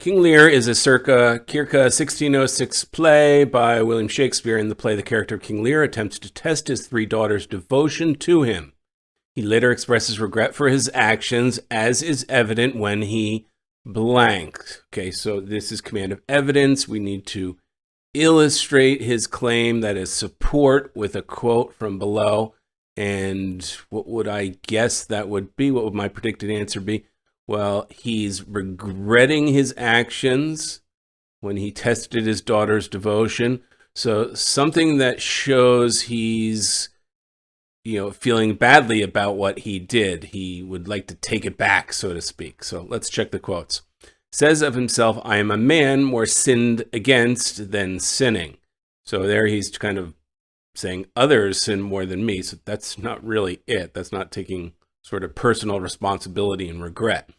King Lear is a circa 1606 play by William Shakespeare. In the play, the character of King Lear attempts to test his three daughters' devotion to him. He later expresses regret for his actions, as is evident when he blank. Okay, so this is command of evidence. We need to illustrate his claim, that is support, with a quote from below. And what would I guess that would be? What would my predicted answer be? Well, he's regretting his actions when he tested his daughter's devotion. So something that shows he's, feeling badly about what he did. He would like to take it back, so to speak. So let's check the quotes. Says of himself, I am a man more sinned against than sinning. So there he's kind of saying others sin more than me. So that's not really it. That's not taking sort of personal responsibility and regret.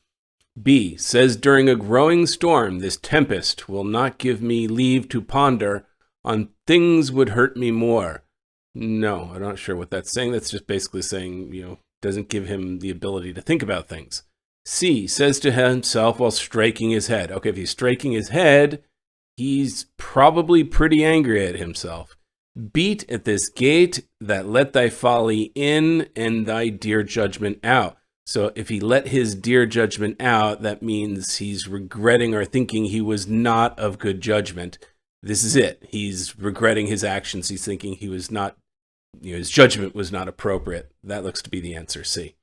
B, says during a growing storm, this tempest will not give me leave to ponder on things would hurt me more. No, I'm not sure what that's saying. That's just basically saying, doesn't give him the ability to think about things. C, says to himself while striking his head. Okay, if he's striking his head, he's probably pretty angry at himself. Beat at this gate that let thy folly in and thy dear judgment out. So if he let his dear judgment out, that means he's regretting or thinking he was not of good judgment. This is it. He's regretting his actions. He's thinking he was not, his judgment was not appropriate. That looks to be the answer, C.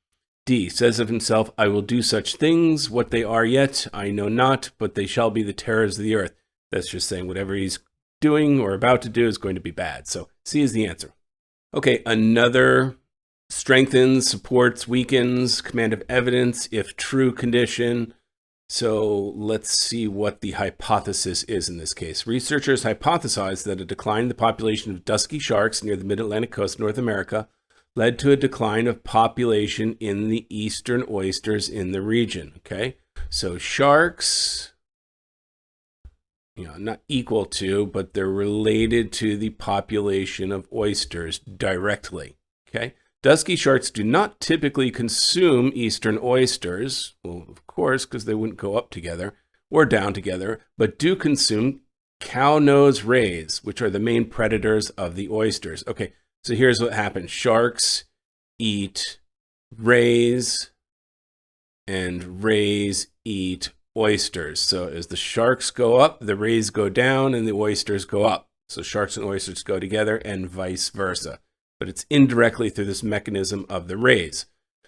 D, says of himself, I will do such things, what they are yet, I know not, but they shall be the terrors of the earth. That's just saying whatever he's doing or about to do is going to be bad. So C is the answer. Okay, another strengthens, supports, weakens, command of evidence, if true condition. So let's see what the hypothesis is in this case. Researchers hypothesized that a decline in the population of dusky sharks near the mid-Atlantic coast of North America led to a decline of population in the eastern oysters in the region. Okay, so sharks, not equal to, but they're related to the population of oysters directly. Okay. Dusky sharks do not typically consume eastern oysters, well, of course, because they wouldn't go up together or down together, but do consume cow-nose rays, which are the main predators of the oysters. Okay, so here's what happens. Sharks eat rays, and rays eat oysters. So as the sharks go up, the rays go down, and the oysters go up. So sharks and oysters go together, and vice versa. But it's indirectly through this mechanism of the rays.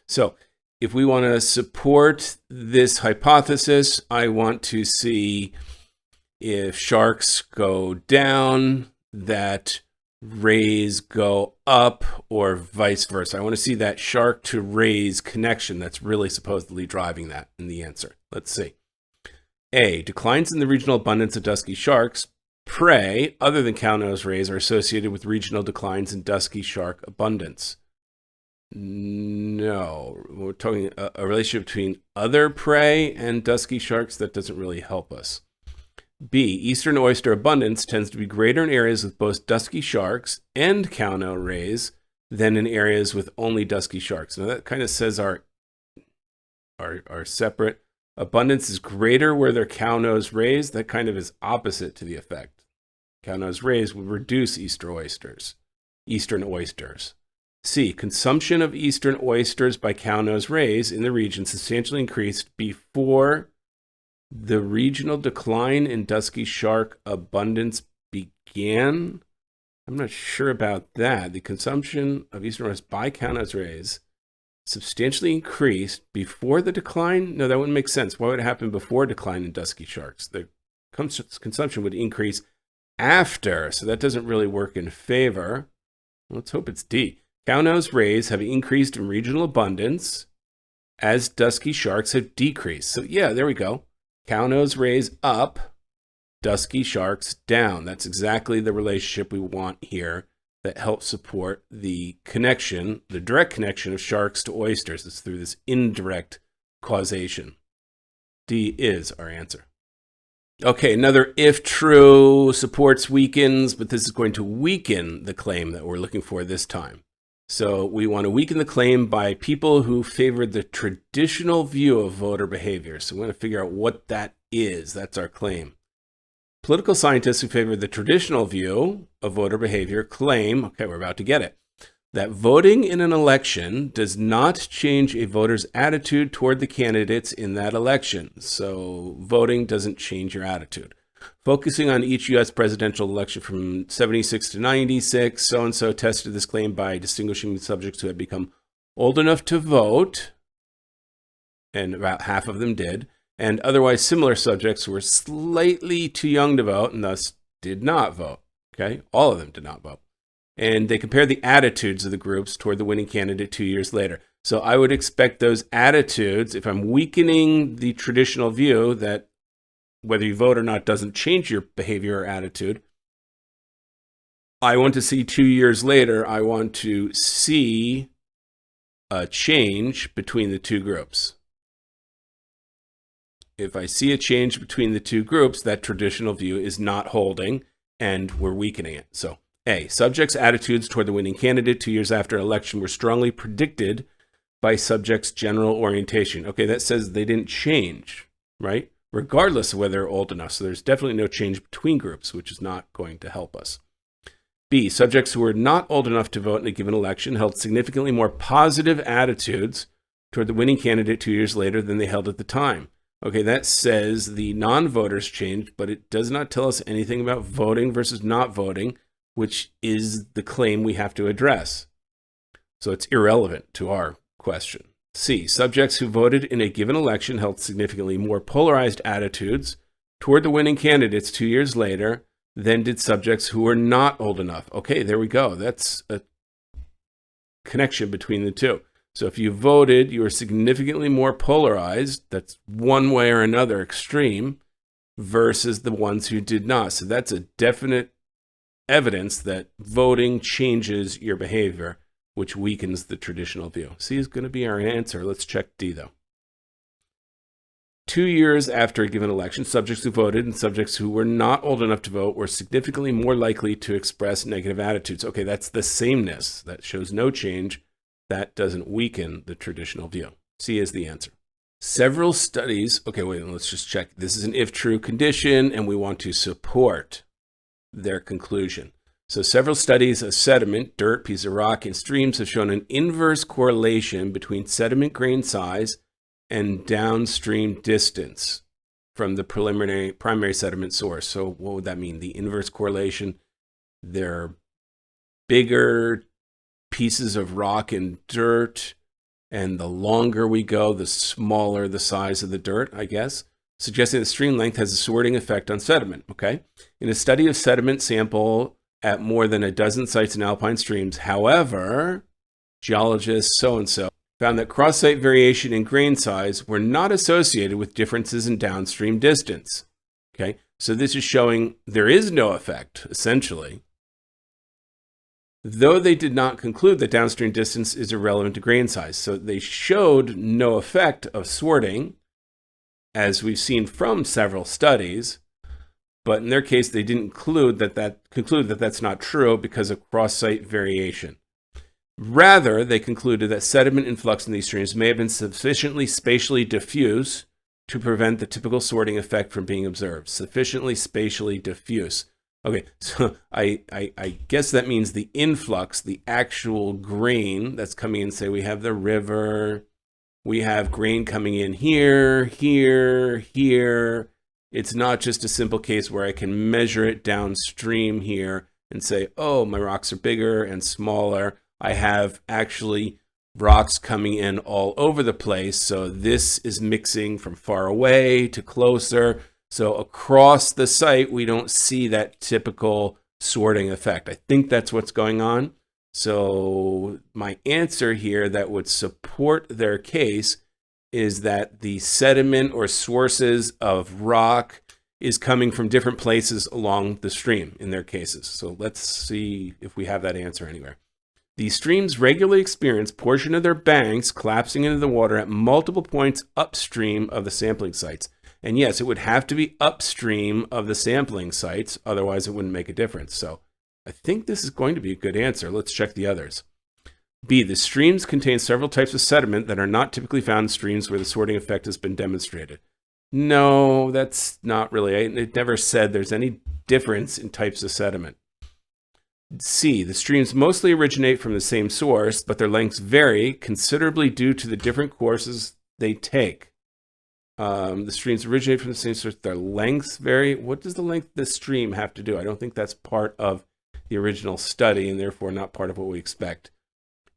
So if we want to support this hypothesis, I want to see if sharks go down, that rays go up, or vice versa. I want to see that shark to rays connection that's really supposedly driving that in the answer. Let's see. A, declines in the regional abundance of dusky sharks. Prey, other than cow-nose rays, are associated with regional declines in dusky shark abundance. No, we're talking a relationship between other prey and dusky sharks. That doesn't really help us. B, eastern oyster abundance tends to be greater in areas with both dusky sharks and cow-nose rays than in areas with only dusky sharks. Now that kind of says our separate abundance is greater where there are cow-nose rays. That kind of is opposite to the effect. Cow-nose rays would reduce eastern oysters. C, consumption of eastern oysters by cow-nose rays in the region substantially increased before the regional decline in dusky shark abundance began. I'm not sure about that. The consumption of eastern oysters by cow-nose rays substantially increased before the decline? No, that wouldn't make sense. Why would it happen before decline in dusky sharks? The consumption would increase after, so that doesn't really work in favor. Let's hope it's D. Cow-nose rays have increased in regional abundance as dusky sharks have decreased. So yeah, there we go. Cow-nose rays up, dusky sharks down. That's exactly the relationship we want here that helps support the connection, the direct connection of sharks to oysters. It's through this indirect causation. D is our answer. Okay, another if true, supports, weakens, but this is going to weaken the claim that we're looking for this time. So we want to weaken the claim by people who favored the traditional view of voter behavior. So we want to figure out what that is. That's our claim. Political scientists who favor the traditional view of voter behavior claim, okay, we're about to get it, that voting in an election does not change a voter's attitude toward the candidates in that election. So voting doesn't change your attitude. Focusing on each U.S. presidential election from 76 to 96, so-and-so tested this claim by distinguishing subjects who had become old enough to vote, and about half of them did, and otherwise similar subjects who were slightly too young to vote and thus did not vote. Okay, all of them did not vote. And they compared the attitudes of the groups toward the winning candidate 2 years later. So I would expect those attitudes, if I'm weakening the traditional view that whether you vote or not doesn't change your behavior or attitude, I want to see 2 years later, I want to see a change between the two groups. If I see a change between the two groups, that traditional view is not holding and we're weakening it. So A, subjects' attitudes toward the winning candidate 2 years after election were strongly predicted by subjects' general orientation. Okay, that says they didn't change, right? Regardless of whether they're old enough. So there's definitely no change between groups, which is not going to help us. B, subjects who were not old enough to vote in a given election held significantly more positive attitudes toward the winning candidate 2 years later than they held at the time. Okay, that says the non-voters changed, but it does not tell us anything about voting versus not voting, which is the claim we have to address. So it's irrelevant to our question. C, subjects who voted in a given election held significantly more polarized attitudes toward the winning candidates 2 years later than did subjects who were not old enough. Okay, there we go. That's a connection between the two. So if you voted, you were significantly more polarized, that's one way or another extreme, versus the ones who did not. So that's a definite evidence that voting changes your behavior, which weakens the traditional view. C is going to be our answer. Let's check D, though. 2 years after a given election, subjects who voted and subjects who were not old enough to vote were significantly more likely to express negative attitudes. Okay, that's the sameness. That shows no change. That doesn't weaken the traditional view. C is the answer. Several studies, okay, wait, let's just check. This is an if true condition, and we want to support their conclusion. So several studies of sediment, dirt, piece of rock, and streams have shown an inverse correlation between sediment grain size and downstream distance from the primary sediment source. So what would that mean? The inverse correlation, they're bigger pieces of rock and dirt, and the longer we go, the smaller the size of the dirt, I guess, suggesting that stream length has a sorting effect on sediment, okay? In a study of sediment sample at more than a dozen sites in alpine streams, however, geologist so-and-so found that cross-site variation in grain size were not associated with differences in downstream distance, okay? So this is showing there is no effect, essentially, though they did not conclude that downstream distance is irrelevant to grain size. So they showed no effect of sorting, as we've seen from several studies, but in their case, they didn't conclude that that's not true because of cross-site variation. Rather, they concluded that sediment influx in these streams may have been sufficiently spatially diffuse to prevent the typical sorting effect from being observed. Sufficiently spatially diffuse. Okay, so I guess that means the influx, the actual grain that's coming in. Say we have the river, we have grain coming in here, here, here. It's not just a simple case where I can measure it downstream here and say, oh, my rocks are bigger and smaller. I have actually rocks coming in all over the place. So this is mixing from far away to closer. So across the site, we don't see that typical sorting effect. I think that's what's going on. So my answer here that would support their case is that the sediment or sources of rock is coming from different places along the stream in their cases. So let's see if we have that answer anywhere. These streams regularly experience portion of their banks collapsing into the water at multiple points upstream of the sampling sites. And yes, it would have to be upstream of the sampling sites, otherwise it wouldn't make a difference. So I think this is going to be a good answer. Let's check the others. B, the streams contain several types of sediment that are not typically found in streams where the sorting effect has been demonstrated. No, that's not really. It never said there's any difference in types of sediment. C, the streams mostly originate from the same source, but their lengths vary considerably due to the different courses they take. The streams originate from the same source, their lengths vary. What does the length of the stream have to do? I don't think that's part of the original study and therefore not part of what we expect.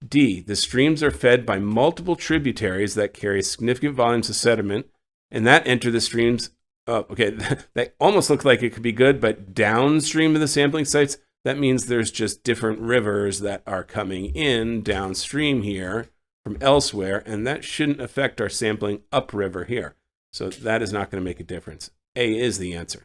D, the streams are fed by multiple tributaries that carry significant volumes of sediment and that enter the streams. Okay, that almost looks like it could be good, but downstream of the sampling sites, that means there's just different rivers that are coming in downstream here from elsewhere, and that shouldn't affect our sampling upriver here. So that is not going to make a difference. A is the answer.